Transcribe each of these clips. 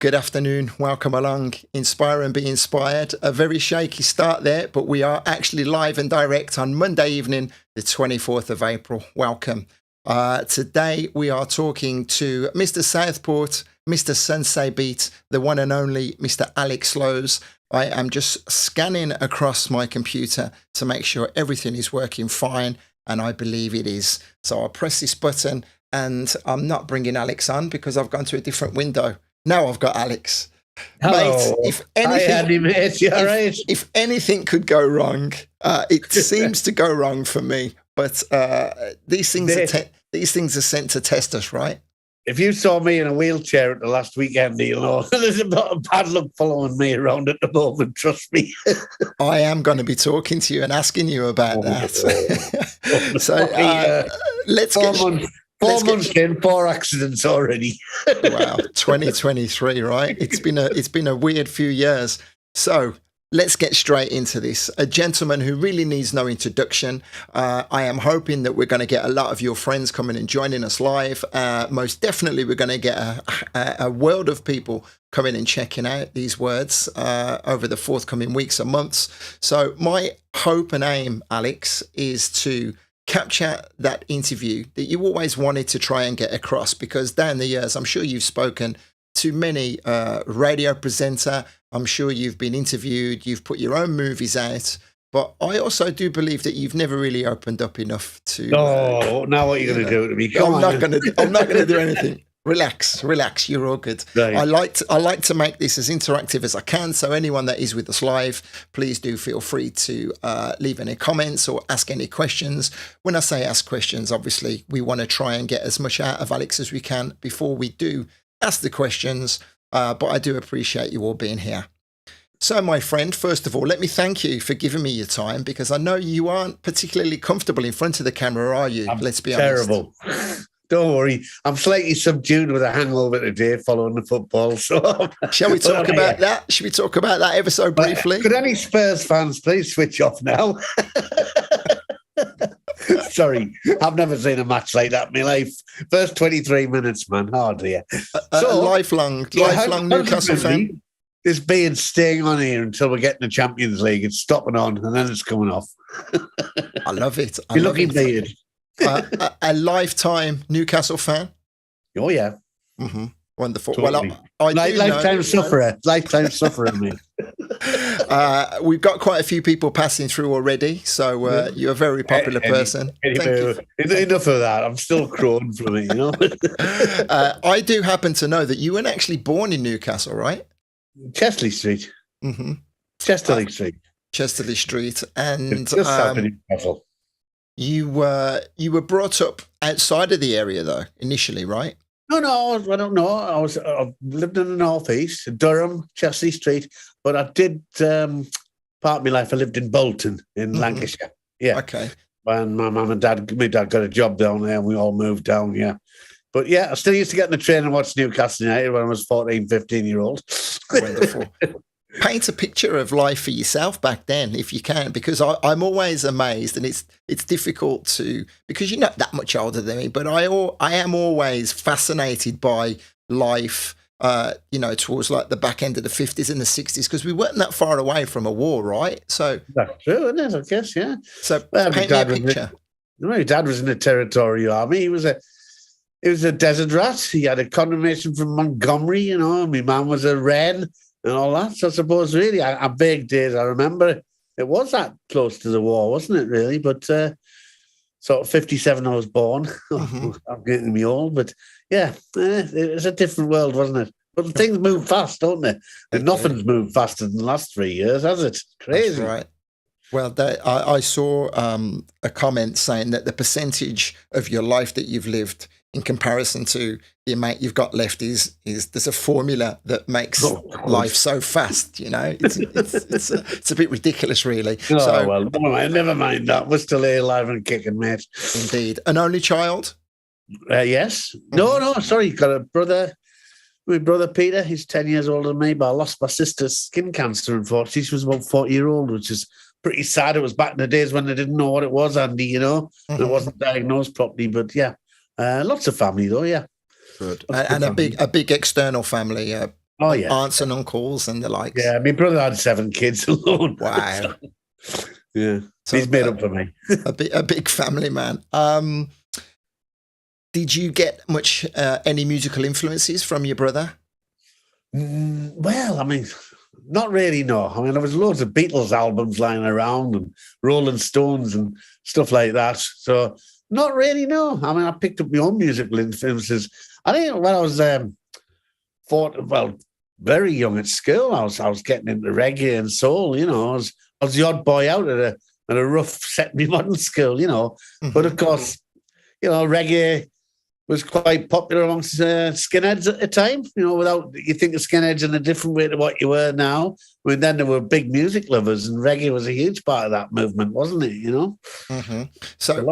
Good afternoon. Welcome along. Inspire and be inspired. A very shaky start there, but we are actually live and direct on Monday evening, the 24th of April. Welcome. Today we are talking to Mr. Southport, Mr. Suncebeat, the one and only Mr. Alex Lowe's. I am just scanning across my computer to make sure everything is working fine, and I believe it is. So I'll press this button, and I'm not bringing Alex on because I've gone to a different window. Now I've got Alex. Hello. Mate, if anything, Hi, Andy, mate. You all right? If anything could go wrong, it seems to go wrong for me. But these things are sent to test us, right? If you saw me in a wheelchair at the last weekend, you'll know there's a lot of bad luck following me around at the moment, trust me. I am going to be talking to you and asking you about that. So let's get... 4 months in, 4 accidents already. Wow, 2023, right? It's been a weird few years. So let's get straight into this. A gentleman who really needs no introduction. I am hoping that we're going to get a lot of your friends coming and joining us live. Most definitely, we're going to get a world of people coming and checking out these words over the forthcoming weeks and months. So my hope and aim, Alex, is to capture that interview that you always wanted to try and get across, because down the years, I'm sure you've spoken to many radio presenter. I'm sure you've been interviewed. You've put your own movies out. But I also do believe that you've never really opened up enough to... now what are you going to do to me? I'm not going to do anything. Relax. You're all good. Right. I like to make this as interactive as I can. So anyone that is with us live, please do feel free to leave any comments or ask any questions. When I say ask questions, obviously we want to try and get as much out of Alex as we can before we do ask the questions. But I do appreciate you all being here. So, my friend, first of all, let me thank you for giving me your time, because I know you aren't particularly comfortable in front of the camera, are you? Let's be honest. Terrible. Don't worry, I'm slightly subdued with a hangover today following the football. So, shall we talk about that? Should we talk about that ever so briefly? Could any Spurs fans please switch off now? Sorry, I've never seen a match like that in my life. First 23 minutes, man. Oh dear. So, lifelong Newcastle fan. This being staying on here until we're getting the Champions League. It's stopping on and then it's coming off. I love it. You're looking beard. A lifetime Newcastle fan? Oh, yeah. Mm-hmm. Wonderful. Totally. Well, I lifetime sufferer. Lifetime sufferer, me. We've got quite a few people passing through already, so you're a very popular person. Enough of that. I'm still crowing from it, you know. I do happen to know that you weren't actually born in Newcastle, right? Chesterley Street. Mm-hmm. Chesterley Street. Chesterley Street. And just south of Newcastle. You were brought up outside of the area, though, initially, right? No, I don't know. I lived in the northeast, Durham, Chesterley Street, but I did part of my life. I lived in Bolton in Lancashire. Yeah. Okay. When my mum and dad, my dad got a job down there, and we all moved down. Yeah. But yeah, I still used to get in the train and watch Newcastle United when I was 14, 15-year-old. Wonderful. Paint a picture of life for yourself back then, if you can, because I'm always amazed, and it's difficult to, because you're not that much older than me, but I am always fascinated by life, towards like the back end of the 50s and the 60s, because we weren't that far away from a war, right? So that's true, isn't it? I guess, yeah. So paint me a picture. My dad was in the Territorial Army. He was a desert rat. He had a condemnation from Montgomery, you know. My mum was a Wren and all that. So I suppose really, I vague days, I remember it was that close to the war, wasn't it, really? But sort of 57 I was born. I'm getting me old, but yeah, it was a different world, wasn't it? But things move fast, don't they? And nothing's moved faster than the last 3 years, has it? Crazy. That's right. Well, I saw a comment saying that the percentage of your life that you've lived in comparison to the amount you've got left is there's a formula that makes life so fast, you know. It's a bit ridiculous, really. Oh, so, well, never mind that. We're still here, alive and kicking, mate. Indeed. An only child? Yes. No, sorry. Got a brother. My brother Peter, he's 10 years older than me, but I lost my sister's skin cancer, unfortunately. She was about 40-year-old, which is pretty sad. It was back in the days when they didn't know what it was, Andy, you know. And it wasn't diagnosed properly, but yeah. Lots of family, though, yeah. Good. And a big external family, Oh, yeah. aunts and uncles and the likes. Yeah, my brother had 7 kids alone. Wow. Yeah. So He's made up for me. a big family man. Did you get much any musical influences from your brother? Well, I mean, not really, no. I mean, there was loads of Beatles albums lying around and Rolling Stones and stuff like that. So, not really, no. I mean, I picked up my own musical influences. I think when I was very young at school, I was getting into reggae and soul. You know, I was the odd boy out at a rough set modern school. You know, but of course, you know, reggae was quite popular amongst skinheads at the time. You know, you think of skinheads in a different way to what you were now. I mean, then there were big music lovers, and reggae was a huge part of that movement, wasn't it? You know. So,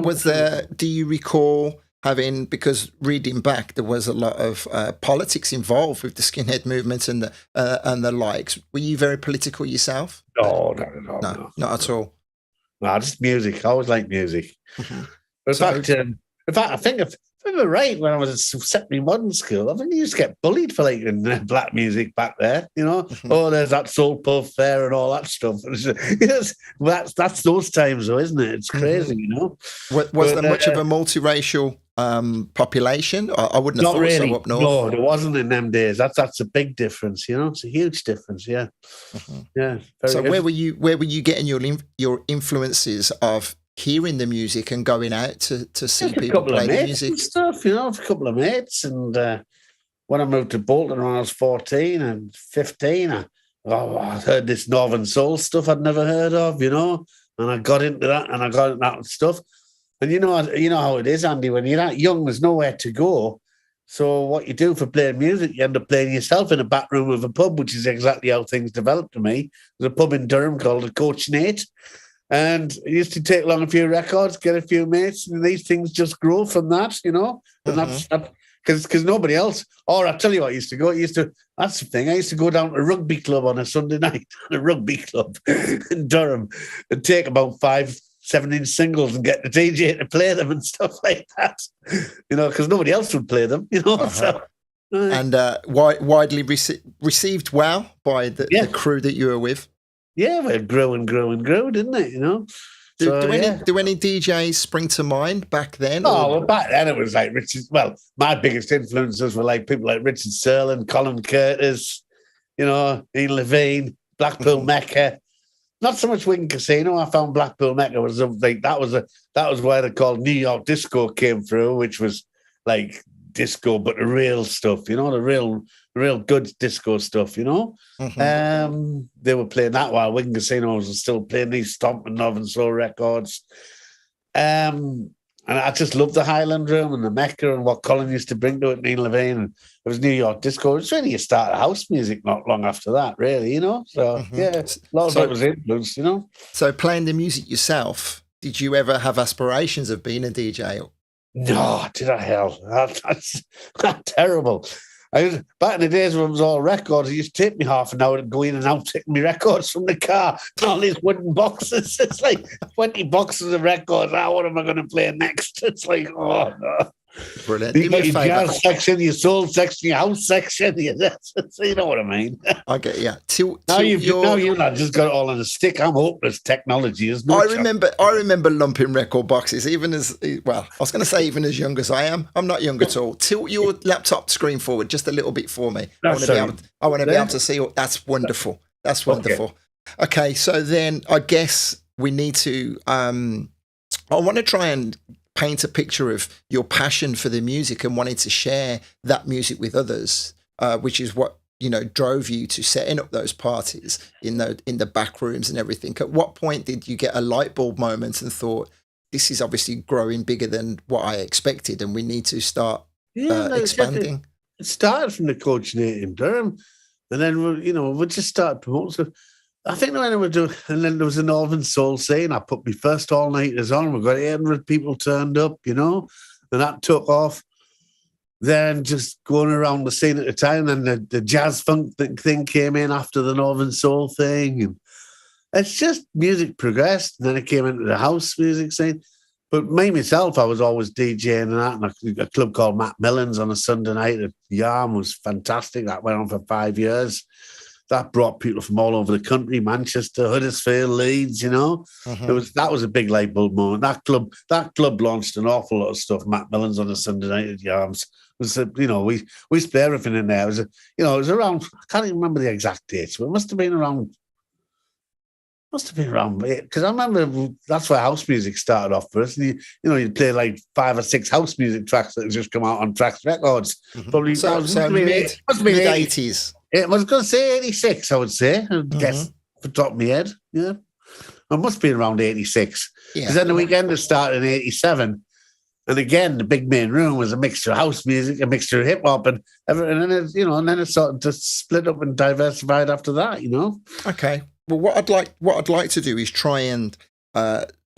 do you recall having, because reading back, there was a lot of politics involved with the skinhead movement and the likes. Were you very political yourself? No, not at all. No, not at all. No, just music. I always liked music. Mm-hmm. In fact, I think if I'm right, when I was at secondary modern school, I think you used to get bullied for liking black music back there. You know, oh, there's that soul puff there and all that stuff. Yes, that's those times, though, isn't it? It's crazy, you know. Was there much of a multiracial population? I wouldn't have thought really. so up north. No, there wasn't in them days. That's a big difference, you know. It's a huge difference, yeah. Yeah. So where were you getting your influences of hearing the music and going out to see people play the music and stuff? You know, a couple of mates, and when I moved to Bolton when I was 14 and 15, I heard this Northern Soul stuff I'd never heard of, you know, and I got into that stuff. And you know how it is, Andy, when you're that young, there's nowhere to go. So what you do for playing music, you end up playing yourself in a back room of a pub, which is exactly how things developed to me. There's a pub in Durham called the Coach Nate. And I used to take along a few records, get a few mates, and these things just grow from that, you know. And that's because nobody else. Or I tell you what, I used to go. That's the thing. I used to go down to a rugby club on a Sunday night, a rugby club in Durham, and take about 5 7-inch singles and get the DJ to play them and stuff like that. You know, because nobody else would play them. You know, so. And widely received well by the crew that you were with. Yeah, well, it grew and grew and grew, didn't it? You know. Do any DJs spring to mind back then? Well, back then it was like Richard. Well, my biggest influences were like people like Richard Serlin, Colin Curtis, you know, Ian Levine, Blackpool Mecca. Not so much Wigan Casino. I found Blackpool Mecca was like that was where they called New York disco came through, which was like disco, but the real stuff, you know, the real good disco stuff, you know. They were playing that while Wigan Casino was still playing these stomping Northern Soul records. And I just loved the Highland Room and the Mecca and what Colin used to bring to it, Neil Levine. And it was New York disco. It was really a start of house music not long after that, really, you know. So, yeah, a lot of it was influenced, you know. So playing the music yourself, did you ever have aspirations of being a DJ? No, did I hell? That's terrible. Back in the days when it was all records, it used to take me half an hour to go in and out taking my records from the car. All these wooden boxes. It's like 20 boxes of records. What am I going to play next? It's like, oh, no. Brilliant. You got your jazz section, your soul section, your house section. You know what I mean? I get you. Now you just got it all on a stick. I'm hopeless. Technology is no. I remember lumping record boxes, even as well. I was going to say even as young as I am. I'm not young at all. Tilt your laptop screen forward just a little bit for me. I want to be able to see. That's wonderful. That's wonderful. Okay, so then I guess we need to. I want to try and paint a picture of your passion for the music and wanting to share that music with others, which is what, you know, drove you to setting up those parties in the back rooms and everything. At what point did you get a light bulb moment and thought, this is obviously growing bigger than what I expected and we need to start expanding? It started from the Coach Nate in Durham, and then we just started promoting stuff. I think when I was doing, and then there was a Northern Soul scene. I put my first all-nighters on. We got 800 people turned up, you know, and that took off. Then just going around the scene at the time, and the jazz funk thing came in after the Northern Soul thing, and it's just music progressed. And then it came into the house music scene. But me, myself, I was always DJing and that, and a club called Matt Millen's on a Sunday night at Yarm was fantastic. That went on for 5 years. That brought people from all over the country, Manchester, Huddersfield, Leeds, you know. That was a big light bulb moment. That club launched an awful lot of stuff. Matt Millen's on a Sunday night at Yarm's. You know, we used to play everything in there. It was around, I can't even remember the exact dates, but it must have been around, because I remember that's where house music started off for us. And you'd play like 5 or 6 house music tracks that had just come out on Trax Records. Probably so mid 80s. I was going to say 86, I would say. I guess off the top of my head. Yeah. It must be around 86. Because then the weekend started in 87. And again, the big main room was a mixture of house music, a mixture of hip hop, and everything. And then it sort of just split up and diversified after that. You know. Okay. Well, what I'd like to do is try and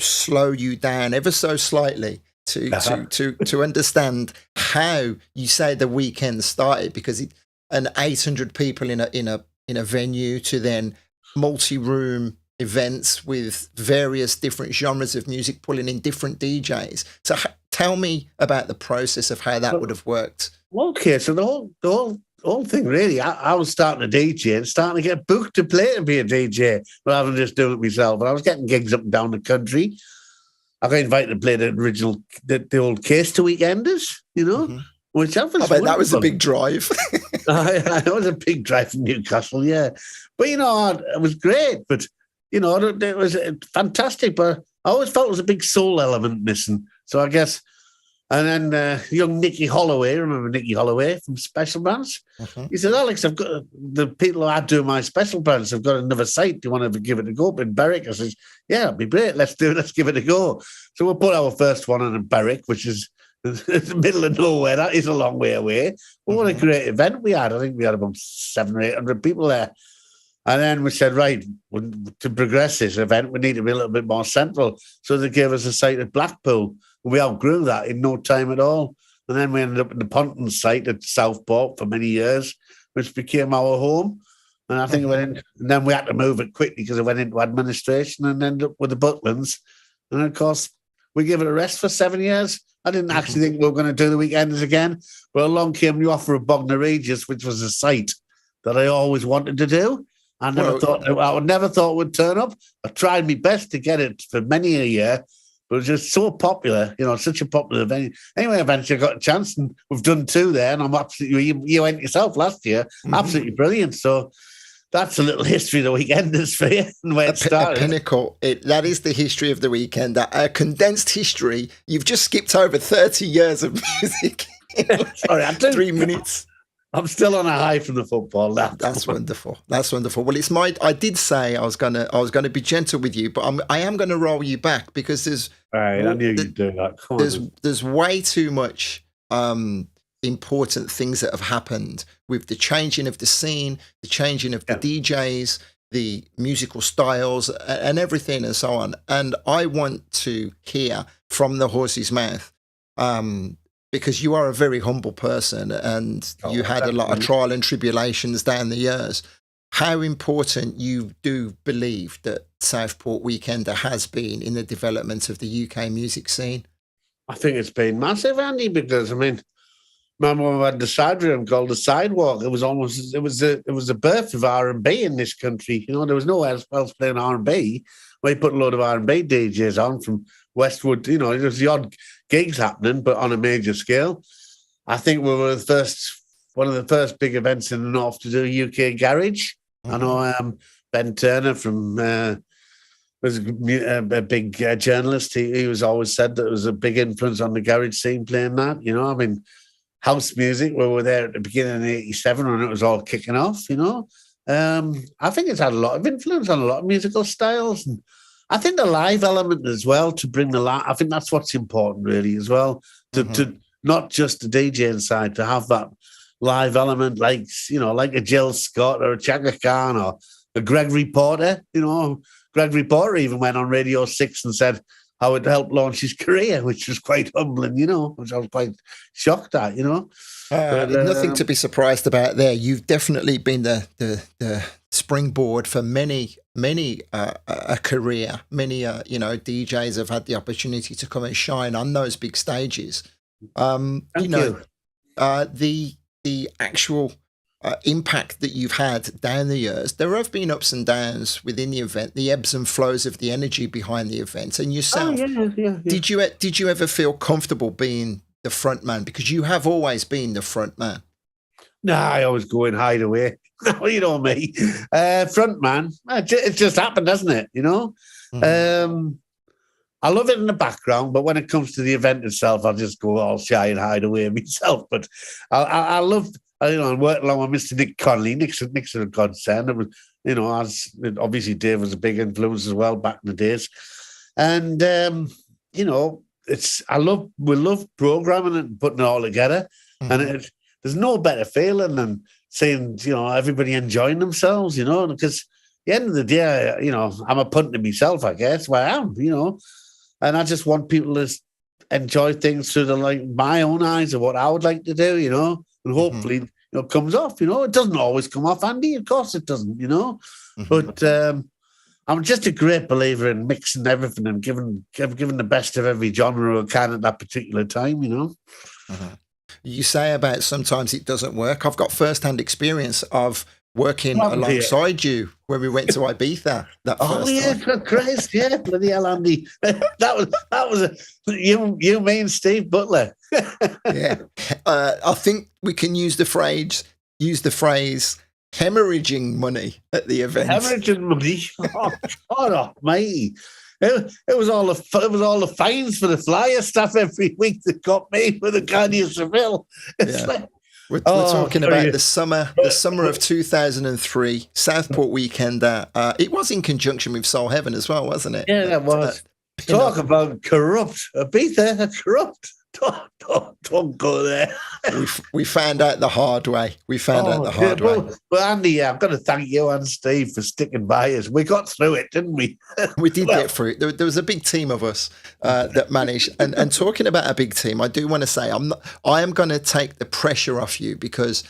slow you down ever so slightly to understand how you say the weekend started, because an 800 people in a venue to then multi-room events with various different genres of music pulling in different DJs. So tell me about the process of how that would have worked. Okay, so the whole thing really, I was starting to DJ and starting to get booked to play to be a DJ rather than just doing it myself. And I was getting gigs up and down the country. I got invited to play the old Case to Weekenders, you know, which I bet that was a big drive. It was a big drive from Newcastle, yeah. But, you know, it was great. But, you know, it was fantastic. But I always felt there was a big soul element missing. So I guess... And then young Nicky Holloway, remember Nicky Holloway from Special Brands? He said, Alex, I've got the people who I do my Special Brands have got another site. Do you want to give it a go? But in Berwick, I said, yeah, it'd be great. Let's give it a go. So we'll put our first one in Berwick, which is in the middle of nowhere. That is a long way away. But what a great event we had. I think we had about 700 or 800 people there. And then we said, right, to progress this event, we need to be a little bit more central. So they gave us a site at Blackpool. We outgrew that in no time at all. And then we ended up in the Ponton site at Southport for many years, which became our home. And I think it went in, and then we had to move it quickly because it went into administration and ended up with the Butlins. And of course, we gave it a rest for 7 years. I didn't actually think we were going to do the weekenders again. But along came the offer of Bognor Regis, which was a site that I always wanted to do. I never thought it would turn up. I tried my best to get it for many a year. But it was just so popular, you know, such a popular venue. Anyway, eventually I got a chance, and we've done 2 there, and I'm absolutely, you went yourself last year, absolutely brilliant. So that's a little history of the weekenders for you and where it started. A pinnacle. That is the history of the weekend. A condensed history. You've just skipped over 30 years of music. Sorry, 3 minutes. I'm still on a high from the football now. That's wonderful. That's wonderful. Well, I did say I was gonna be gentle with you, but I am gonna roll you back because there's. All right, I knew you'd do that. Come on. There's way too much important things that have happened with the changing of the scene, the changing of the DJs, the musical styles, and everything, and so on. And I want to hear from the horse's mouth. Because you are a very humble person and you had a lot of trial and tribulations down the years. How important you do believe that Southport Weekender has been in the development of the UK music scene? I think it's been massive, Andy, because, I mean, remember when we had the side room called the Sidewalk? It was the birth of R&B in this country. You know, there was no one else playing R&B. We put a load of R&B DJs on from Westwood. You know, there's the odd gigs happening, but on a major scale. I think we were one of the first big events in the north to do UK garage. I know Ben Turner from was a big journalist. He was always said that it was a big influence on the garage scene playing that. You know, I mean, house music. We were there at the beginning of '87 when it was all kicking off. You know, I think it's had a lot of influence on a lot of musical styles, and I think the live element as well, to bring the live. I think that's what's important really as well, to not just the DJing side, to have that live element, like, you know, like a Jill Scott or a Chaka Khan or a Gregory Porter. You know, Gregory Porter even went on Radio 6 and said how it helped launch his career, which was quite humbling, you know, which I was quite shocked at, you know. Nothing to be surprised about there. You've definitely been the springboard for many many a career. Many DJs have had the opportunity to come and shine on those big stages. Thank you. The actual impact that you've had down the years, there have been ups and downs within the event, the ebbs and flows of the energy behind the event. And yourself, yeah. did you ever feel comfortable being the front man? Because you have always been the front man. Nah, I always go and hide away. You know me. Front man. It just happened, doesn't it? You know? Mm-hmm. I love it in the background, but when it comes to the event itself, I'll just go all shy and hide away myself. But I love, I worked along with Mr. Nick Connolly. Nick's a godsend. It was, obviously Dave was a big influence as well back in the days. And, we love programming it and putting it all together. Mm-hmm. And there's no better feeling than seeing, everybody enjoying themselves, because at the end of the day, I'm a punter myself, I guess. Well, I am, and I just want people to enjoy things through my own eyes of what I would like to do, and hopefully it comes off, It doesn't always come off, Andy. Of course it doesn't, Mm-hmm. But I'm just a great believer in mixing everything and giving the best of every genre I can at that particular time, Mm-hmm. You say about sometimes it doesn't work. I've got first-hand experience of working alongside you when we went to Ibiza. Christ, yeah, bloody hell, Andy. that was you, me, and Steve Butler. Yeah, I think we can use the phrase hemorrhaging money at the event. Hemorrhaging money, oh, mate. It was all the fines for the flyer stuff every week that got me with the Guardia Seville. We're talking about the summer of 2003, Southport weekend. It was in conjunction with Soul Heaven as well, wasn't it? Yeah, that was. Talk about corrupt. Ibiza, corrupt. Don't go there. We found out the hard way. way. Well, Andy, I've got to thank you and Steve for sticking by us. We got through it, didn't we? We did get through it. There was a big team of us that managed. And talking about a big team, I do want to say I am going to take the pressure off you because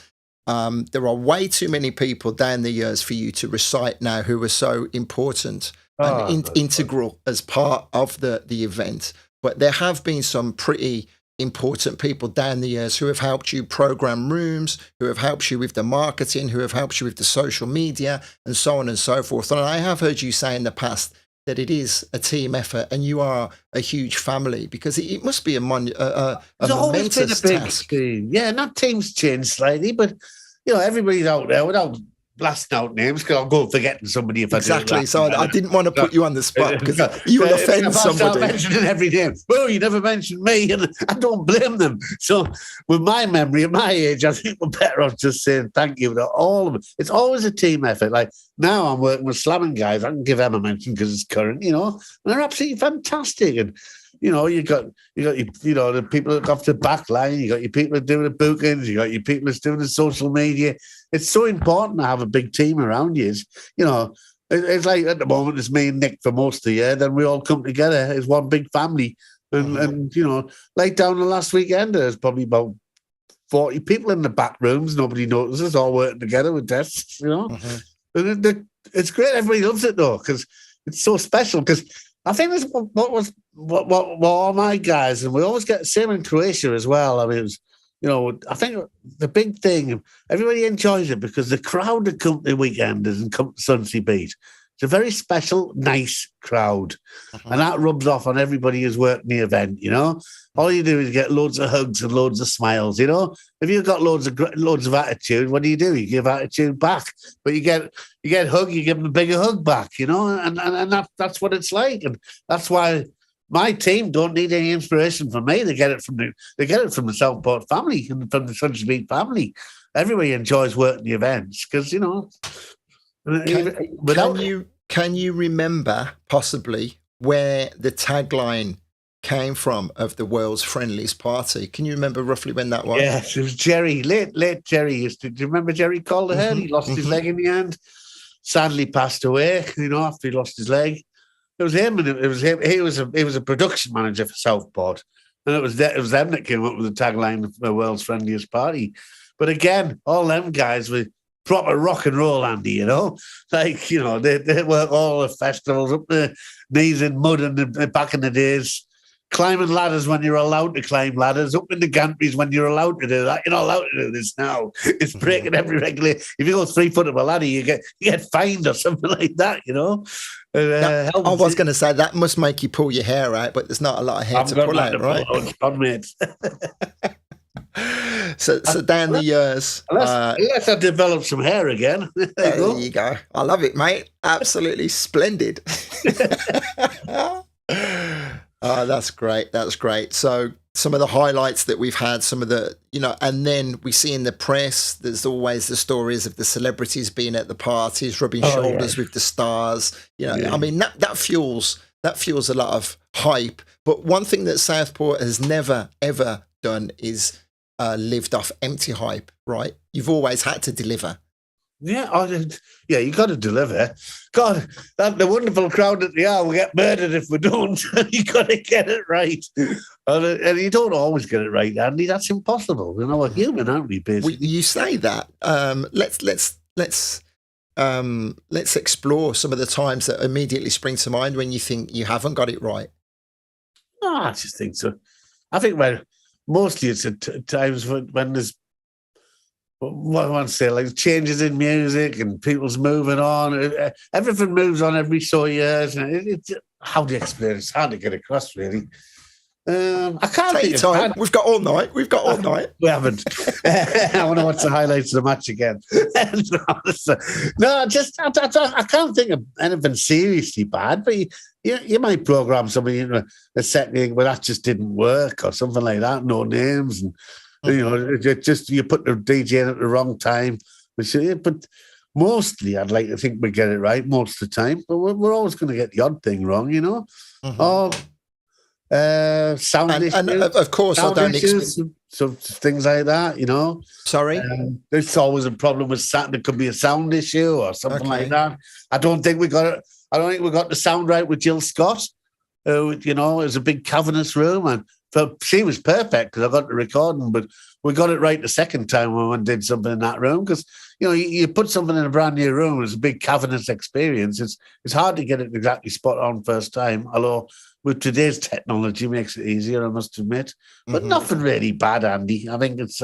there are way too many people down the years for you to recite now who were so important and integral as part of the event. But there have been some pretty important people down the years who have helped you program rooms, who have helped you with the marketing, who have helped you with the social media, and so on and so forth. And I have heard you say in the past that it is a team effort and you are a huge family because it must be a momentous task. Team. Yeah, not teams change slightly, but everybody's out there without blasting out names because I'll go forgetting somebody if I do. Exactly. So I didn't want to put you on the spot because you will offend somebody. Start mentioning every name. Well, you never mentioned me, and I don't blame them. So with my memory at my age, I think we're better off just saying thank you to all of them. It's always a team effort. Like now I'm working with slamming guys. I can give them a mention because it's current, and they're absolutely fantastic. And you got the people that off the back line, you got your people that doing the bookings, you got your people that's doing the social media. It's so important to have a big team around you. It's like at the moment it's me and Nick for most of the year, then we all come together as one big family. And like down the last weekend, there's probably about 40 people in the back rooms, nobody notices, all working together with desks, And it's great. Everybody loves it though, because it's so special. Because I think that's what all my guys, and we always get the same in Croatia as well. I mean, it was, I think the big thing, everybody enjoys it because the crowd that come to the weekenders and come to Suncebeat, it's a very special, nice crowd. And that rubs off on everybody who's working the event, All you do is get loads of hugs and loads of smiles, If you've got loads of attitude, what do? You give attitude back. But you get hug, you give them a bigger hug back, And that's what it's like. And that's why my team don't need any inspiration from me. They get it from the Southport family and from the Suncebeat family. Everybody enjoys working the events because Can you remember possibly where the tagline came from of the world's friendliest party? Can you remember roughly when that was? Yes, it was Jerry, late Jerry. Do you remember Jerry Calderhead? He lost his leg in the end. Sadly passed away, after he lost his leg. It was him, and it was him. He was a production manager for Southport, and it was them that came up with the tagline of the world's friendliest party. But again, all them guys were proper rock and roll, Andy, you know? Like, you know, they work all the festivals up their knees in mud and back in the days. Climbing ladders when you're allowed to climb ladders, up in the gantries when you're allowed to do that. You're not allowed to do this now. It's breaking every regulation. If you go 3 foot up a ladder, you get fined or something like that, you know? I was going to say that must make you pull your hair out, but there's not a lot of hair to pull out, right? So down the years. Unless I develop some hair again. There you go. I love it, mate. Absolutely splendid. Oh, that's great. That's great. So some of the highlights that we've had, some of the, you know, and then we see in the press, there's always the stories of the celebrities being at the parties, rubbing shoulders with the stars. You know, I mean, that fuels a lot of hype. But one thing that Southport has never, ever done is lived off empty hype, right? You've always had to deliver. Yeah, you got to deliver. God, the wonderful crowd that they are will get murdered if we don't. You got to get it right, and you don't always get it right, Andy. That's impossible. You know, we're human, aren't we? Basically, you say that. Let's explore some of the times that immediately spring to mind when you think you haven't got it right. No, I just think so. I think mostly it's at times when there's. What I want to say, like changes in music and people's moving on. Everything moves on every so years. How do you explain it? It's hard to get across, really. I can't take your time. We've got all night. We haven't. I want to watch the highlights of the match again. I can't think of anything seriously bad. But you might program somebody in a setting where that just didn't work or something like that. No names and. You know, you put the DJ in at the wrong time. But mostly, I'd like to think we get it right most of the time. But we're always going to get the odd thing wrong, you know. Sound issues, and of course, sound issues, so things like that, you know. Sorry, there's always a problem with sound. There could be a sound issue or something like that. I don't think we got it. I don't think we got the sound right with Jill Scott. You know, it was a big cavernous room and. So she was perfect because I got the recording, but we got it right the second time when we did something in that room because, you know, you put something in a brand new room, it's a big cavernous experience. It's hard to get it exactly spot on first time, although with today's technology makes it easier, I must admit. But nothing really bad, Andy. I think it's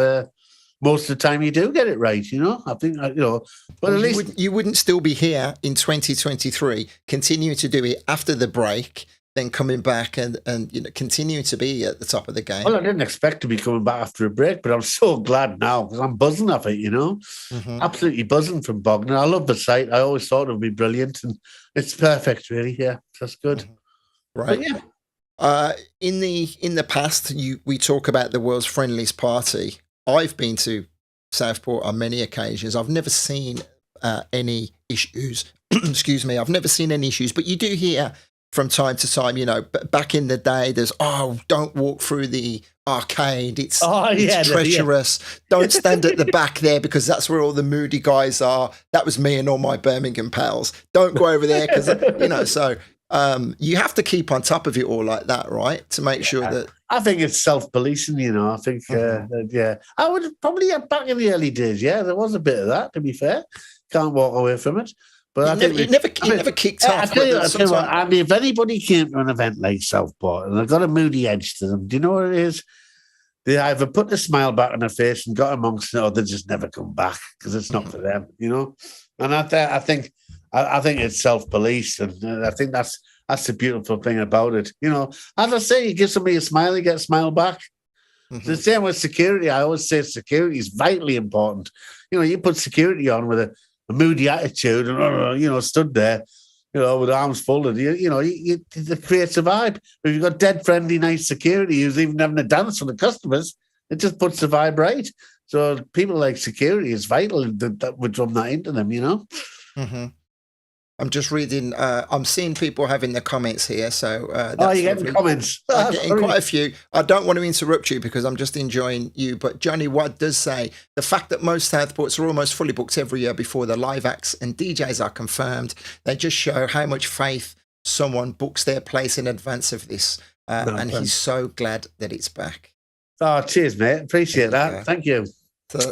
most of the time you do get it right, you know. I think, you know, but at least... You wouldn't still be here in 2023 continuing to do it after the break, then coming back and you know continuing to be at the top of the game. Well, I didn't expect to be coming back after a break, but I'm so glad now because I'm buzzing off it, you know. Absolutely buzzing from Bognor. I love the site. I always thought it would be brilliant, and it's perfect, really. Yeah, that's good. Right. But yeah. In the past, we talk about the world's friendliest party. I've been to Southport on many occasions. I've never seen any issues. Excuse me. I've never seen any issues, but you do hear. From time to time, you know, back in the day, there's, don't walk through the arcade. It's treacherous. Don't stand at the back there because that's where all the moody guys are. That was me and all my Birmingham pals. Don't go over there because, you know, so you have to keep on top of it all like that, right? To make sure that. I think it's self-policing, you know. I think, I would probably back in the early days, there was a bit of that, to be fair. Can't walk away from it. But it never kicked off. I tell you what, Andy, if anybody came to an event like Southport and they've got a moody edge to them, do you know what it is? They either put the smile back on their face and got amongst it, or they just never come back because it's not for them, you know. And I think it's self-policed, and I think that's the beautiful thing about it. You know, as I say, you give somebody a smile, you get a smile back. It's the same with security. I always say security is vitally important. You know, you put security on with a moody attitude and, you know, stood there, you know, with arms folded, it creates a vibe. If you've got dead friendly, nice security who's even having a dance for the customers, it just puts the vibe right. So people like security is vital that would drum that into them, you know? I'm just reading. I'm seeing people having the comments here. So you get the comments. I'm getting quite a few. I don't want to interrupt you because I'm just enjoying you. But Johnny Watt does say the fact that most Southports are almost fully booked every year before the live acts and DJs are confirmed, they just show how much faith someone books their place in advance of this. And he's so glad that it's back. Oh, cheers, mate. Appreciate that. Thank you.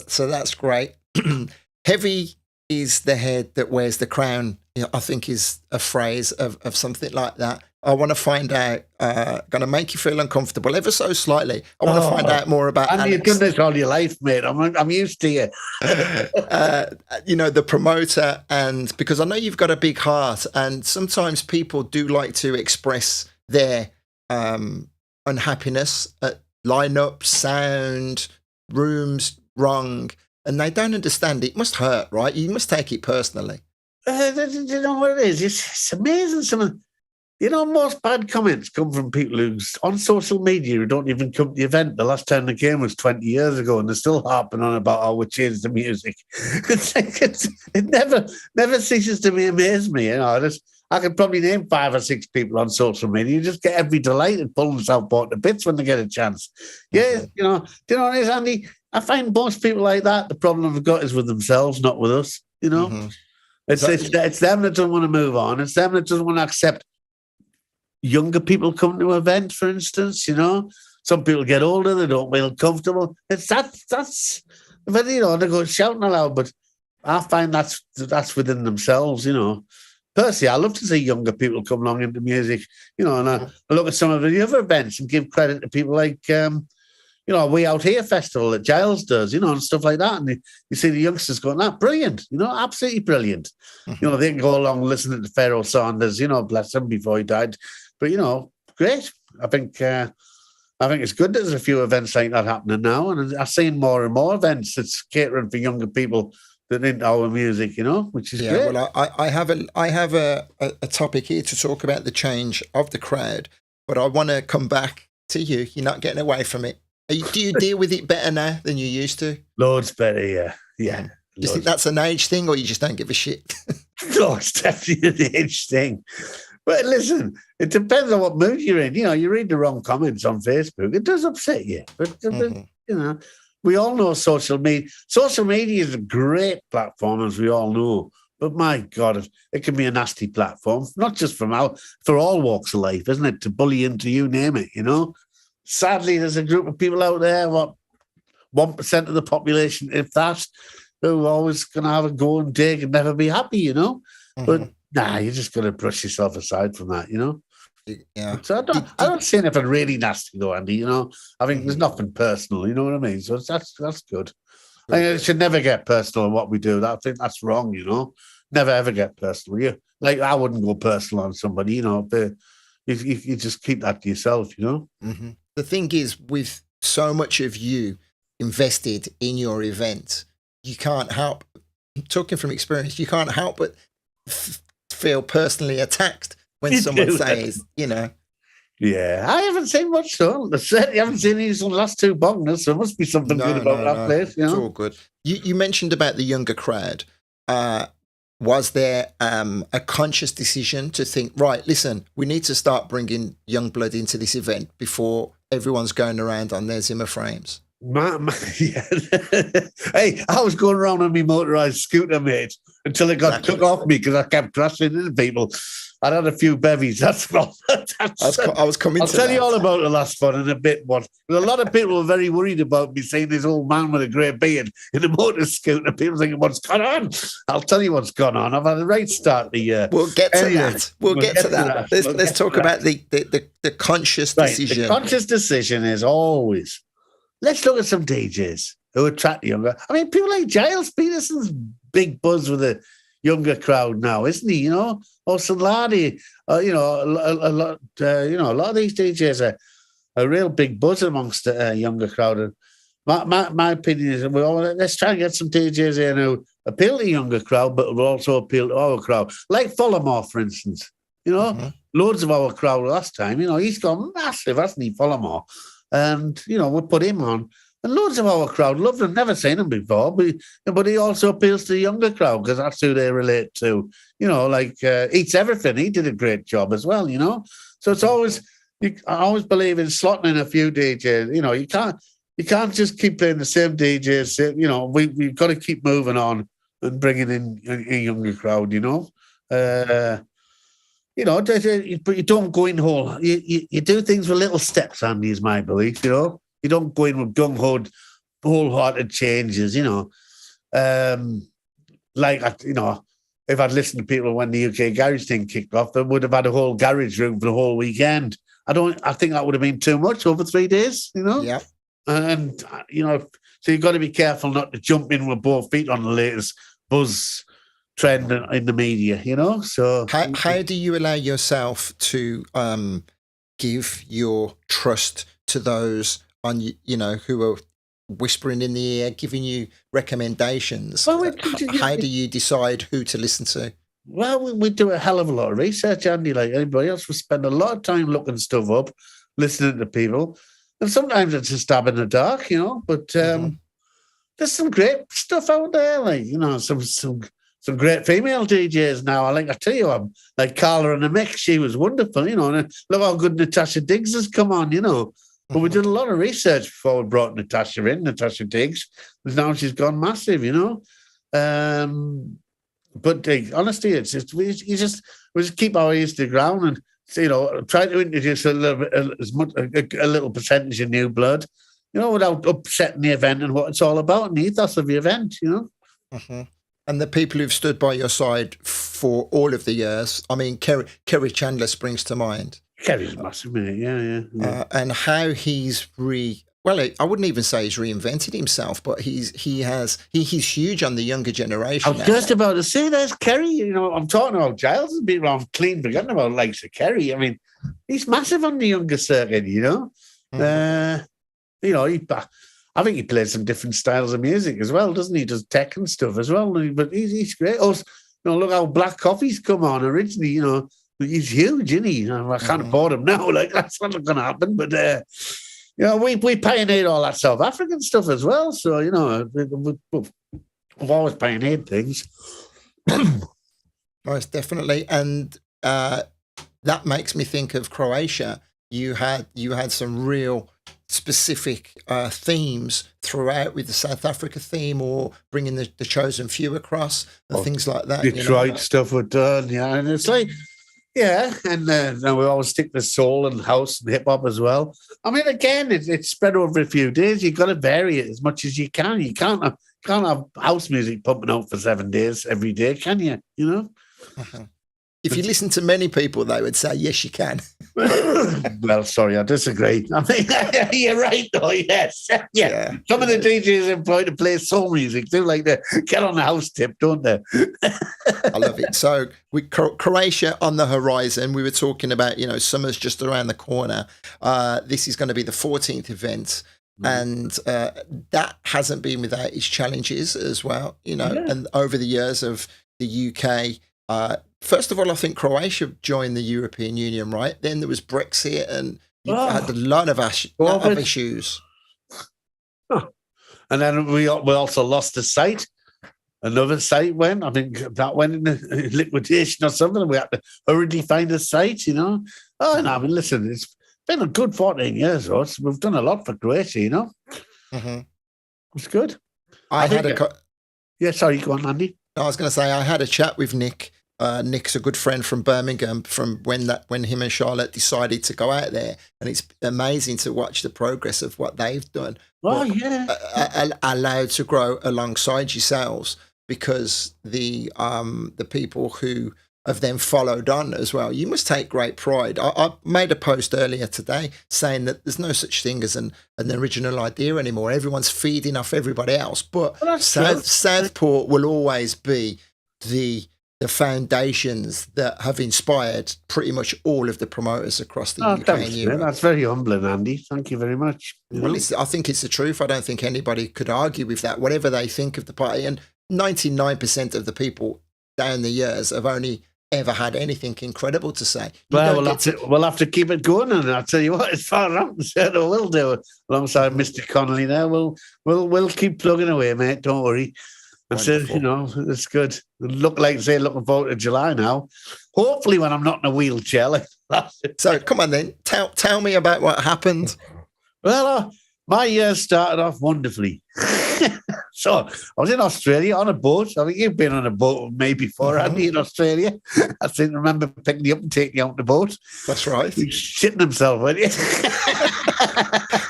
So that's great. heavy is the head that wears the crown, I think is a phrase of something like that. I want to find out, going to make you feel uncomfortable ever so slightly. I want to find out more about Alex. You've done this all your life, mate. I'm used to you. The promoter, and because I know you've got a big heart, and sometimes people do like to express their unhappiness at lineup, sound, rooms wrong, and they don't understand. It must hurt, right? You must take it personally. You know what it is? It's amazing. Most bad comments come from people who's on social media who don't even come to the event. The last time they came was 20 years ago, and they're still harping on about how we changed the music. It never ceases to amaze me. I could probably name 5 or 6 people on social media. You just get every delighted pulling Southport to bits when they get a chance. Yeah, do you know what it is, Andy? I find most people like that, the problem they've got is with themselves, not with us. It's them that don't want to move on. It's them that doesn't want to accept younger people come to events, for instance. Some people get older, they don't feel comfortable. That's but they go shouting aloud, but I find that's within themselves. Personally, I love to see younger people come along into music. And I look at some of the other events and give credit to people like We Out Here Festival that Giles does, and stuff like that. And you see the youngsters going, brilliant, absolutely brilliant. They can go along listening to Pharaoh Saunders, bless him, before he died. But, great. I think it's good that there's a few events like that happening now. And I've seen more and more events that's catering for younger people that into our music, which is great. Well, I have a topic here to talk about the change of the crowd, but I want to come back to you. You're not getting away from it. Do you deal with it better now than you used to? Loads better, yeah. Yeah. Do you think that's an age thing, or you just don't give a shit? No, it's definitely an age thing. But listen, it depends on what mood you're in. You read the wrong comments on Facebook, it does upset you. But, we all know social media. Social media is a great platform, as we all know. But my God, it can be a nasty platform, not just for all walks of life, isn't it? To bully into you, name it, Sadly, there's a group of people out there, 1% of the population, if that, who are always going to have a go and dig and never be happy, But you just got to brush yourself aside from that, Yeah. So I don't see anything really nasty though, Andy. I think there's nothing personal. You know what I mean? So that's good. It should never get personal in what we do. I think that's wrong. Never ever get personal. I wouldn't go personal on somebody. You just keep that to yourself. Mm-hmm. The thing is, with so much of you invested in your event, you can't help, talking from experience, you can't help but feel personally attacked when someone says, Yeah, I haven't seen much, though. I certainly haven't seen these on the last 2 bongners, so there must be something good about that place. It's all good. You mentioned about the younger crowd. Was there a conscious decision to think, right, listen, we need to start bringing young blood into this event before everyone's going around on their Zimmer frames? Yeah. Hey, I was going around on my motorised scooter, mate, until it got took off me because I kept crashing into people. I had a few bevies. That's all. I was coming. I'll tell you all about the last one in a bit. But a lot of people were very worried about me seeing this old man with a grey beard in a motor scooter. People thinking, "What's gone on?" I'll tell you what's gone on. I've had a right start of the year. We'll get to that. We'll get to that. Let's talk about the conscious decision. The conscious decision is always, let's look at some DJs who attract the younger. I mean, people like Giles Peterson's big buzz with a younger crowd now, isn't he? Or Saladi, a lot of these DJs are a real big buzz amongst the younger crowd. And my opinion is, let's try and get some DJs here who appeal to the younger crowd, but will also appeal to our crowd. Like Follamore, for instance. Loads of our crowd last time. He's gone massive, hasn't he, Follamore? And, we put him on. And loads of our crowd loved him, never seen him before, but he also appeals to the younger crowd because that's who they relate to. Eats Everything. He did a great job as well, So it's always, I always believe in slotting in a few DJs. You can't just keep playing the same DJs. We've got to keep moving on and bringing in a younger crowd, but you don't go in whole. You do things with little steps, Andy, is my belief, You don't go in with gung-ho, wholehearted changes, if I'd listened to people when the UK garage thing kicked off, they would have had a whole garage room for the whole weekend. I think that would have been too much over 3 days, Yeah. And, so you've got to be careful not to jump in with both feet on the latest buzz trend in the media, So how do you allow yourself to give your trust to those who are whispering in the ear, giving you recommendations? Well, how do you decide who to listen to? Well, we do a hell of a lot of research, Andy, like anybody else. We spend a lot of time looking stuff up, listening to people. And sometimes it's a stab in the dark, but there's some great stuff out there, like, some great female DJs now. I tell you, I'm like Carla in the mix. She was wonderful, and look how good Natasha Diggs has come on, But we did a lot of research before we brought Natasha Diggs. And now she's gone massive, But honestly, we just keep our ears to the ground and try to introduce a little percentage of new blood, without upsetting the event and what it's all about and the ethos of the event, And the people who've stood by your side for all of the years. I mean, Kerry Chandler springs to mind. Kerry's massive, yeah. And how he's I wouldn't even say he's reinvented himself, but he's huge on the younger generation. I was just about to say, there's Kerry. I'm talking about Giles and people. I'm clean forgetting about likes of Kerry. I mean, he's massive on the younger circuit. I think he plays some different styles of music as well, doesn't he? He does tech and stuff as well. But he's great. Also, look how Black Coffee's come on originally. He's huge, isn't he? I can't afford him now. Like, that's not going to happen. But we pioneered all that South African stuff as well. So, we've always pioneered things. Most definitely. And that makes me think of Croatia. You had some real specific themes throughout with the South Africa theme or bringing the chosen few across and things like that. Detroit stuff were done, and it's like, yeah, and we always stick to soul and house and hip hop as well. I mean, again, it's spread over a few days. You've got to vary it as much as you can. You can't have house music pumping out for 7 days every day, can you? If you listen to many people, they would say, yes, you can. Well, sorry, I disagree. I mean, you're right, though, yes. Yeah. Some of the DJs employed to play soul music do like to get on the house tip, don't they? I love it. So with Croatia on the horizon, we were talking about, summer's just around the corner. This is going to be the 14th event. And that hasn't been without its challenges as well, and over the years of the UK. First of all, I think Croatia joined the European Union, right? Then there was Brexit, and you had a lot of issues. And then we also lost a site. Another site went. I think that went in liquidation or something. We had to hurriedly find a site, Oh, no, I mean, listen, it's been a good 14 years, Ross. We've done a lot for Croatia, It's good. Sorry, go on, Andy. I was going to say I had a chat with Nick. Nick's a good friend from Birmingham from when him and Charlotte decided to go out there, and it's amazing to watch the progress of what they've done. Allowed to grow alongside yourselves because the people who have then followed on as well. You must take great pride. I made a post earlier today saying that there's no such thing as an original idea anymore. Everyone's feeding off everybody else, but Southport will always be the foundations that have inspired pretty much all of the promoters across the UK and Europe. That's very humbling, Andy. Thank you very much. Well, I think it's the truth. I don't think anybody could argue with that, whatever they think of the party. And 99% of the people down the years have only ever had anything incredible to say. We'll have to keep it going, and I'll tell you what, as far as I'm concerned, we'll do it alongside Mr. Connolly there. We'll keep plugging away, mate. Don't worry. That's it, it's good. Looking forward to July now. Hopefully when I'm not in a wheelchair. So come on then, tell me about what happened. Well, my year started off wonderfully. So I was in Australia on a boat. I think you've been on a boat with me before, Andy, in Australia. I seem to remember picking you up and taking you out on the boat. That's right. He's shitting himself, weren't you?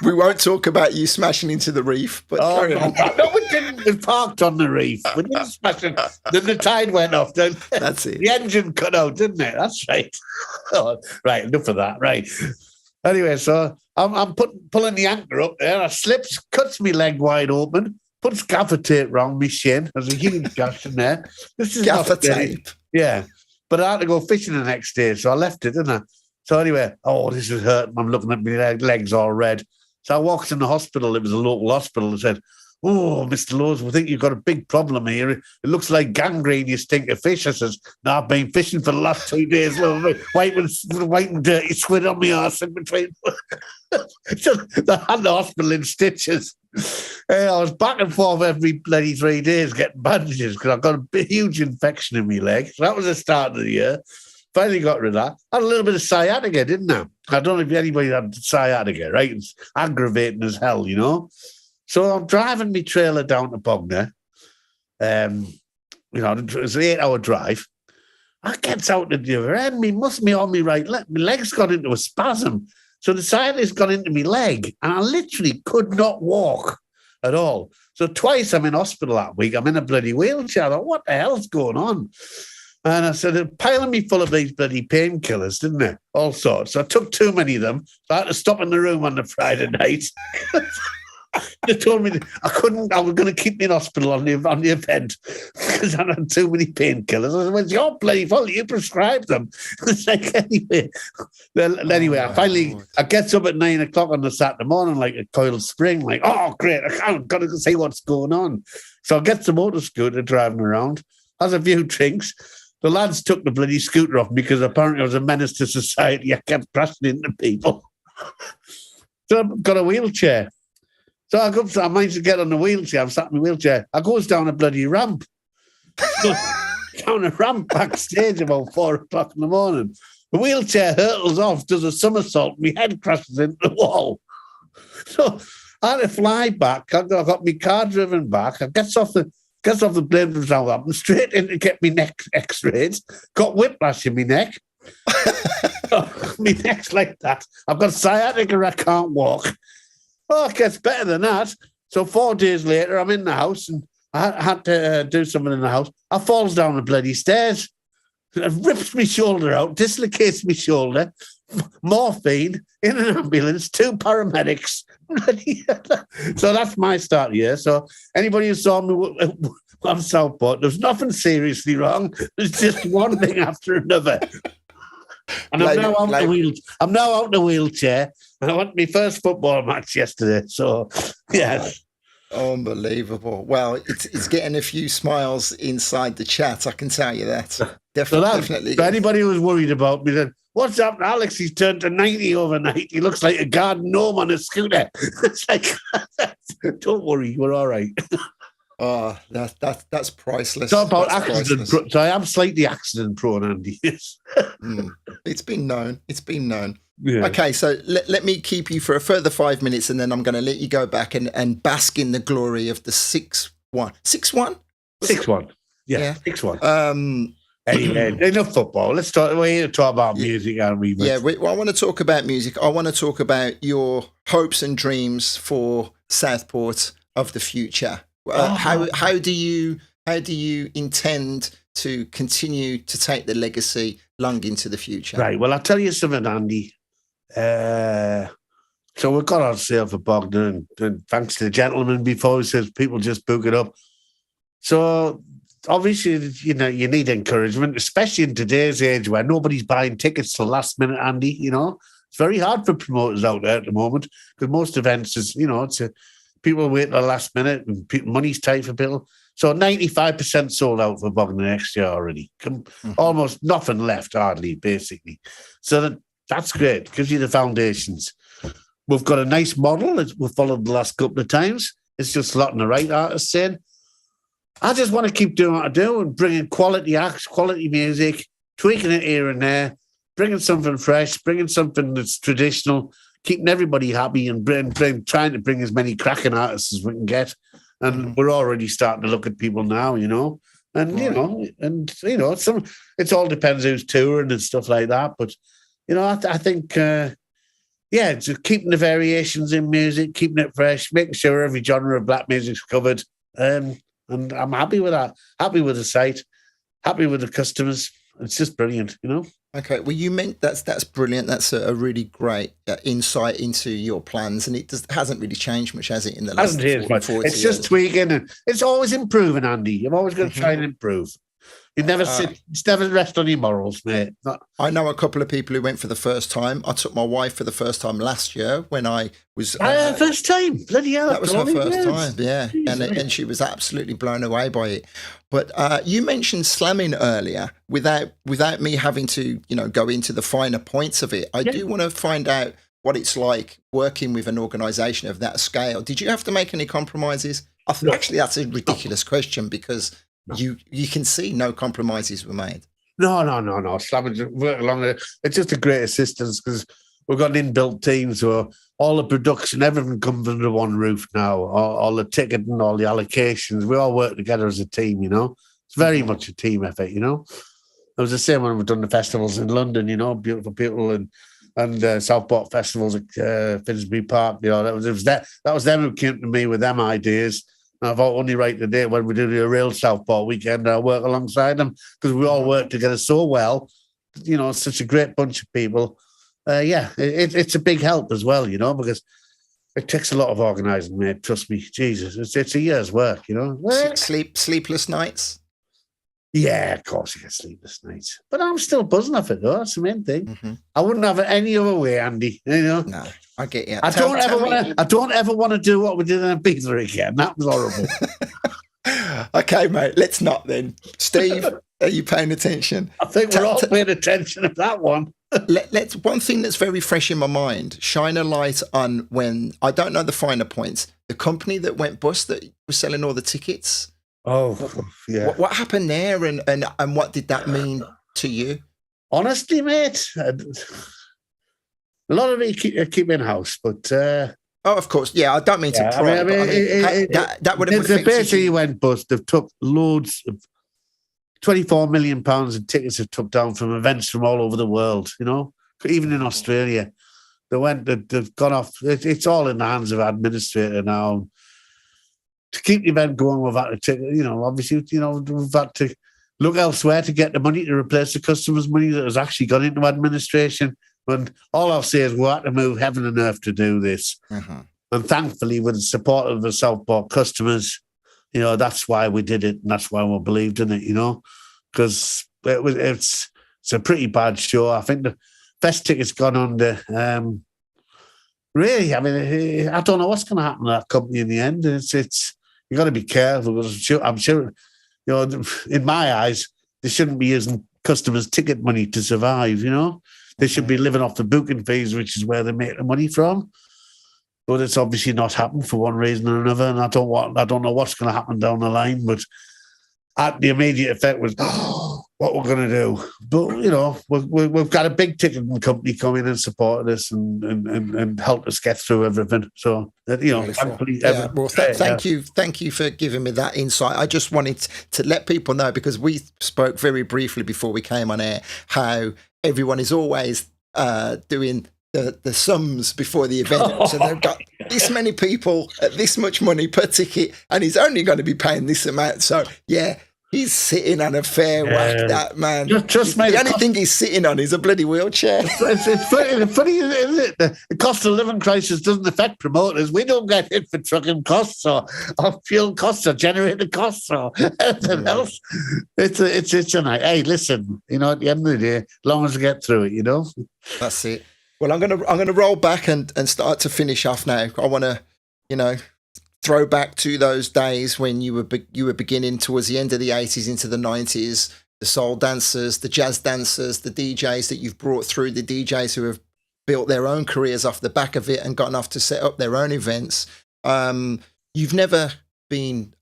We won't talk about you smashing into the reef, but carry on. No, we didn't. We parked on the reef. We didn't smash it. Then the tide went off. Then That's it. the engine cut out, didn't it? That's right. Oh, right, enough of that. Right. Anyway, so I'm pulling the anchor up there. I slips, cuts my leg wide open, puts gaffer tape round my shin. There's a huge gash in there. This is Gaffer tape. Yeah. But I had to go fishing the next day, so I left it, didn't I? So anyway, this is hurting. I'm looking at my legs all red. So I walked in the hospital. It was a local hospital and said, "Oh, Mr. Lowes, we think you've got a big problem here. It looks like gangrene, you stink of fish." I says, "No, I've been fishing for the last 2 days. Wiping dirty squid on my arse in between." So they had the hospital in stitches. I was back and forth every bloody 3 days getting bandages because I've got a huge infection in my leg. So that was the start of the year. Finally got rid of that. I had a little bit of sciatica, didn't I? I don't know if anybody had sciatica, right? It's aggravating as hell, you know? So I'm driving my trailer down to Bognor. It was an 8-hour drive. I gets out at the other end. On my right leg. My leg's got into a spasm. So the sciatica's gone into my leg. And I literally could not walk at all. So twice I'm in hospital that week. I'm in a bloody wheelchair. I thought, what the hell's going on? And I said, they're piling me full of these bloody painkillers, didn't they? All sorts. So I took too many of them. So I had to stop in the room on the Friday night. They told me I was going to keep me in hospital on the event because I had too many painkillers. I said, well, it's your bloody fault. You prescribed them. It's like, anyway. I gets up at 9 o'clock on the Saturday morning like a coiled spring, like, oh, great, I've got to see what's going on. So I get the motor scooter driving around, has a few drinks. The lads took the bloody scooter off me because apparently I was a menace to society. I kept crashing into people. So I've got a wheelchair. So I managed to get on the wheelchair. I'm sat in my wheelchair. I goes down a bloody ramp. Down a ramp backstage about 4 o'clock in the morning. The wheelchair hurtles off, does a somersault. My head crashes into the wall. So I had to fly back. I got my car driven back. I gets off the blade from Southampton, straight in to get my neck x-rayed. Got whiplash in my neck. My neck's like that. I've got sciatica, I can't walk. Oh, it gets better than that. So 4 days later, I'm in the house and I had to do something in the house. I falls down the bloody stairs. It rips my shoulder out, dislocates my shoulder, morphine, in an ambulance, 2 paramedics. So that's my start here. So anybody who saw me on Southport, there's nothing seriously wrong. There's just one thing after another. And I'm now out the wheelchair. And I went to my first football match yesterday. So, yeah. Unbelievable. Well, it's getting a few smiles inside the chat, I can tell you that. Definitely. So anybody who was worried about me said, what's up, Alex? He's turned to 90 overnight. He looks like a garden gnome on a scooter. It's like, don't worry, we're all right. Oh, that's priceless. So about accident. So I am slightly accident prone, Andy. Yes. It's been known. Yeah. Okay, so let me keep you for a further 5 minutes, and then I'm going to let you go back and bask in the glory of the 6-1. 6-1? 6-1. Yeah. 6-1. Anyway, enough football. We're here to talk about music, aren't we? Yeah, I want to talk about music. I want to talk about your hopes and dreams for Southport of the future. How do you intend to continue to take the legacy long into the future? Right. Well, I'll tell you something, Andy. So we've got on sale for Bognor, and thanks to the gentleman before, he says people just book it up. So obviously, you need encouragement, especially in today's age where nobody's buying tickets till last minute, Andy. It's very hard for promoters out there at the moment because most events is, people wait till the last minute and money's tight for people. So 95% sold out for Bognor next year already. Almost nothing left, hardly, basically. So that's great. Gives you the foundations. We've got a nice model that we've followed the last couple of times. It's just slotting the right artists in. I just want to keep doing what I do and bringing quality acts, quality music, tweaking it here and there, bringing something fresh, bringing something that's traditional, keeping everybody happy and trying to bring as many cracking artists as we can get. and we're already starting to look at people now, you know. And it all depends who's touring and stuff like that. But you know, I think just keeping the variations in music, keeping it fresh, making sure every genre of black music's covered. And I'm happy with that. Happy with the site. Happy with the customers. It's just brilliant, you know. Okay, well, you meant that's brilliant. That's a really great insight into your plans, and it hasn't really changed much, has it? In the last 40 it's just tweaking, and it's always improving, Andy. You've always got to try and improve. You never it's never rest on your morals, mate. I know a couple of people who went for the first time. I took my wife for the first time last year when I was first time. Bloody hell! That was her first time, yeah, and she was absolutely blown away by it. But you mentioned slamming earlier, without me having to, you know, go into the finer points of it. I do want to find out what it's like working with an organisation of that scale. Did you have to make any compromises? Actually, that's a ridiculous question because you can see no compromises were made. No. Slamming work along. It's just a great assistance because we've got an inbuilt team, so all the production, everything comes under one roof now. All the ticketing, all the allocations, we all work together as a team, you know. It's very much a team effort, you know. It was the same when we've done the festivals in London, you know, beautiful people and Southport festivals at Finsbury Park, you know. That was them who came to me with them ideas. And I thought only right today when we do the real Southport weekend, I'll work alongside them because we all work together so well. You know, it's such a great bunch of people. It's a big help as well, you know, because it takes a lot of organising, mate. Trust me, Jesus, it's a year's work, you know. Sleepless nights. Yeah, of course you get sleepless nights, but I'm still buzzing off it though. That's the main thing. I wouldn't have it any other way, Andy. You know. No, I get you. I don't ever want to do what we did in Ibiza again. That was horrible. Okay, mate. Let's not then. Steve, are you paying attention? I think we're all paying attention to that one. Let's one thing that's very fresh in my mind. Shine a light on when I don't know the finer points. The company that went bust that was selling all the tickets. Oh, yeah. What happened there, and what did that mean to you? Honestly, mate, a lot of it keep in house, but of course, yeah. I don't mean to pry. That would have the basically went bust. They've took loads of £24 million in tickets have took down from events from all over the world. You know, even in Australia, they've gone off. It's all in the hands of administrator now. To keep the event going, we've had to, you know, obviously, you know, we've had to look elsewhere to get the money to replace the customers' money that has actually gone into administration. And all I'll say is we had to move heaven and earth to do this. And thankfully, with the support of the Southport customers, you know, that's why we did it, and that's why we believed in it, you know, because it's a pretty bad show. I think the fest ticket's gone under. Really, I mean, I don't know what's going to happen to that company in the end. It's you got to be careful because I'm sure, you know, in my eyes, they shouldn't be using customers' ticket money to survive. You know, they should be living off the booking fees, which is where they make the money from. But it's obviously not happened for one reason or another, and I don't know what's going to happen down the line. But the immediate effect was, what we're going to do. But, you know, we've got a big ticketing company coming and supporting us and help us get through everything. So, you know, thankfully, thank you for giving me that insight. I just wanted to let people know, because we spoke very briefly before we came on air, how everyone is always doing the sums before the event. So they've got this many people at this much money per ticket, and he's only going to be paying this amount. So, yeah. He's sitting on a fair whack, that man. Trust me. The only thing he's sitting on is a bloody wheelchair. It's funny, isn't it? The cost of living crisis doesn't affect promoters. We don't get hit for trucking costs or fuel costs or generator costs or anything else. It's a night. Hey, listen, you know, at the end of the day, as long as we get through it, you know. That's it. Well, I'm gonna roll back and start to finish off now. I want to, you know, throw back to those days when you were beginning towards the end of the 80s into the 90s, the soul dancers, the jazz dancers, the DJs that you've brought through, the DJs who have built their own careers off the back of it and gotten off to set up their own events. You've never been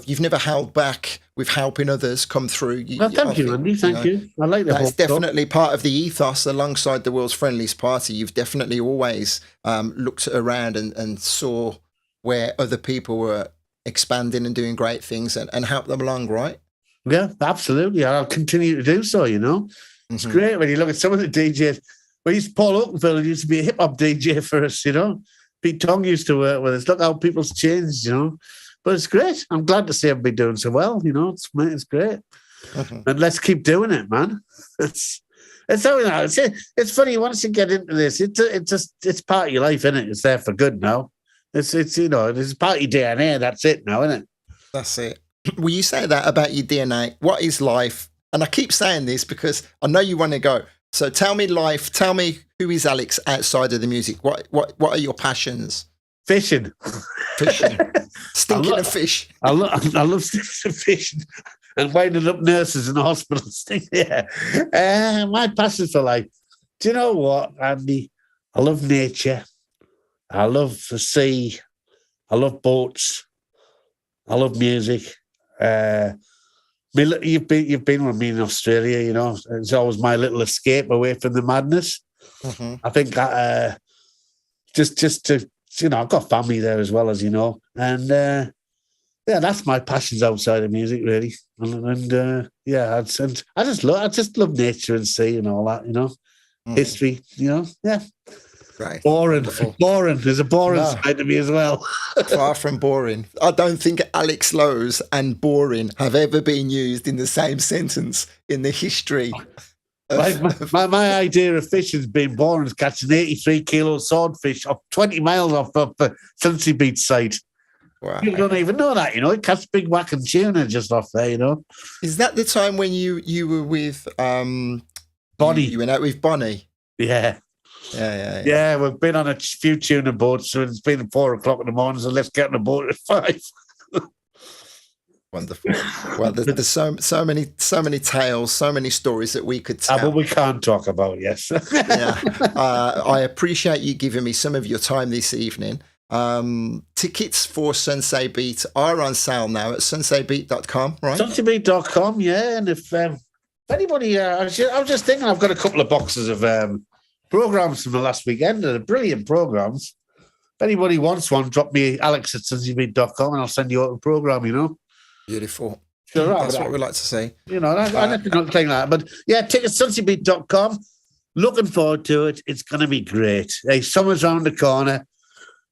you've never held back with helping others come through. Thank you, Andy. Thank you. I like that. That's definitely part of the ethos alongside the world's friendliest party. You've definitely always looked around and saw where other people were expanding and doing great things and help them along, right? Yeah, absolutely. I'll continue to do so, you know. It's great when you look at some of the DJs. Well, Paul Oakenfold used to be a hip-hop DJ for us, you know. Pete Tong used to work with us. Look how people's changed, you know. But it's great. I'm glad to see everybody doing so well, you know. It's great. And let's keep doing it, man. It's funny once you get into this. It's part of your life, isn't it? It's there for good now. It's you know, it's part of your DNA. That's it now, isn't it? That's it. Well, you say that about your DNA. What is life? And I keep saying this because I know you want to go. So tell me life. Tell me who is Alex outside of the music. What are your passions? Fishing. Stinking of fish. I love stinking of fish and winding up nurses in the hospitals. Yeah. My passion for life. Do you know what, Andy? I love nature. I love the sea. I love boats. I love music. You've been with me in Australia, you know. It's always my little escape away from the madness. I think that just to, you know, I've got family there as well, as you know, and yeah, that's my passions outside of music, really. And yeah, I just love nature and sea and all that, you know, history, you know, yeah. Right. Boring. There's a boring side to me as well. Far from boring. I don't think Alex Lowe's and boring have ever been used in the same sentence in the history. My idea of fishing's been boring is catching 83 kilo swordfish off 20 miles off the Suncebeat site. Wow. You don't even know that, you know. It catch big whacking tuna just off there, you know. Is that the time when you were with Bonnie? You went out with Bonnie? Yeah. Yeah, we've been on a few tuna boats, so it's been 4 o'clock in the morning, so let's get on the boat at 5. Wonderful. Well, there's so many tales, so many stories that we could tell. But we can't talk about, yes. Yeah. I appreciate you giving me some of your time this evening. Tickets for Suncebeat are on sale now at suncebeat.com, right? Suncebeat.com, yeah. And if anybody, I was just thinking, I've got a couple of boxes of programs from the last weekend. They're brilliant programs. If anybody wants one, drop me Alex at suncebeat.com and I'll send you out a program, you know. Beautiful. Sure, that's what we like to see. You know, I don't think that. But yeah, tickets suncebeat.com. Looking forward to it. It's going to be great. Hey, summer's around the corner.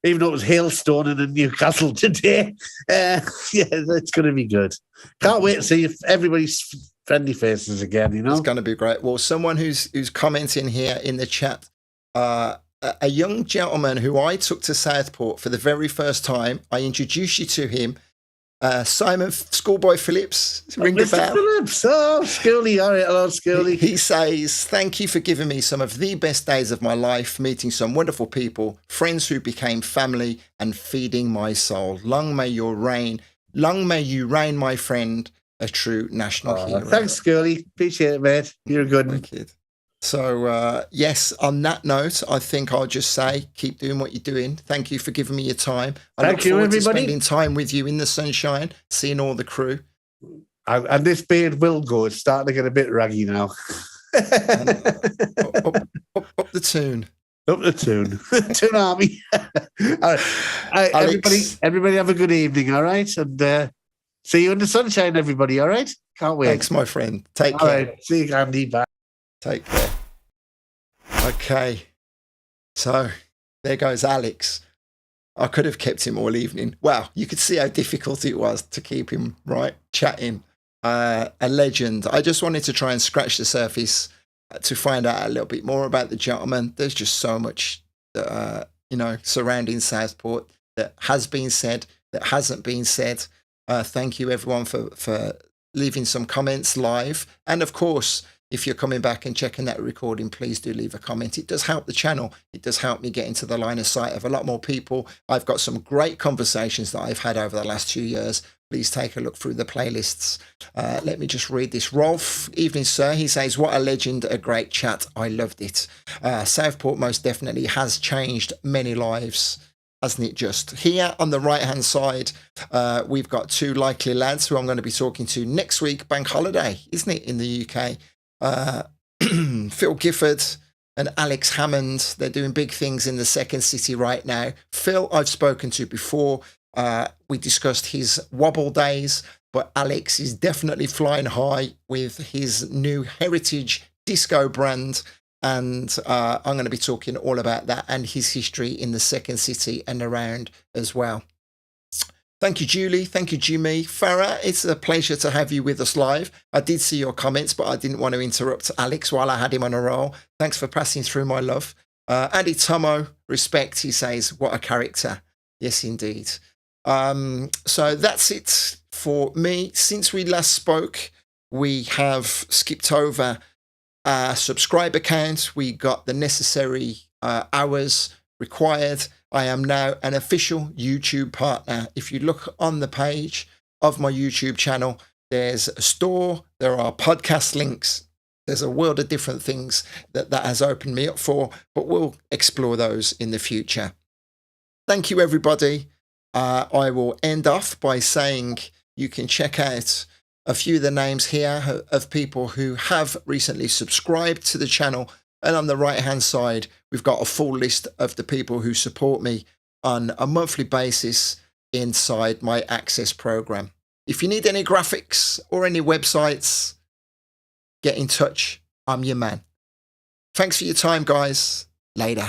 Even though it was hailstoning in Newcastle today. Yeah, it's going to be good. Can't wait to see everybody's friendly faces again, you know. It's going to be great. Well, someone who's commenting here in the chat, a young gentleman who I took to Southport for the very first time, I introduced you to him, Simon Schoolboy Phillips. Ring the bell. Phillips. Oh, Schoolie. All right. Hello, Schoolie. He says, thank you for giving me some of the best days of my life, meeting some wonderful people, friends who became family, and feeding my soul. Long may you reign, my friend, a true national hero. Thanks, Schoolie. Appreciate it, mate. You're a good one. Kid. So, yes, on that note, I think I'll just say, keep doing what you're doing. Thank you for giving me your time. I look forward to spending time with you in the sunshine, seeing all the crew. And this beard will go. It's starting to get a bit raggy now. Up the tune. Up the tune. Tune army. All right. Everybody have a good evening, all right? And see you in the sunshine, everybody, all right? Can't wait. Thanks, my friend. Take care. All right. See you, Andy. Bye. Take care. Okay. So there goes Alex. I could have kept him all evening. Wow, you could see how difficult it was to keep him chatting. A legend. I just wanted to try and scratch the surface to find out a little bit more about the gentleman. There's just so much, surrounding Southport that has been said, that hasn't been said. Thank you, everyone, for leaving some comments live. And, of course, if you're coming back and checking that recording, please do leave a comment. It does help the channel. It does help me get into the line of sight of a lot more people. I've got some great conversations that I've had over the last 2 years. Please take a look through the playlists. Let me just read this. Rolf, evening, sir. He says, what a legend, a great chat. I loved it. Southport most definitely has changed many lives, hasn't it just? Here on the right-hand side, we've got 2 likely lads who I'm going to be talking to next week, bank holiday, isn't it, in the UK? Phil Gifford and Alex Hammond. They're doing big things in the Second City right now. Phil, I've spoken to before. We discussed his wobble days, but Alex is definitely flying high with his new heritage disco brand. And I'm going to be talking all about that and his history in the Second City and around as well. Thank you, Julie. Thank you, Jimmy. Farah, it's a pleasure to have you with us live. I did see your comments, but I didn't want to interrupt Alex while I had him on a roll. Thanks for passing through my love. Andy Tomo, respect, he says, what a character. Yes, indeed. So that's it for me. Since we last spoke, we have skipped over our subscriber count. We got the necessary hours required. I am now an official YouTube partner. If you look on the page of my YouTube channel, there's a store, there are podcast links, there's a world of different things that has opened me up for, but we'll explore those in the future. Thank you, everybody. I will end off by saying you can check out a few of the names here of people who have recently subscribed to the channel. And on the right-hand side, we've got a full list of the people who support me on a monthly basis inside my Access program. If you need any graphics or any websites, get in touch. I'm your man. Thanks for your time, guys. Later.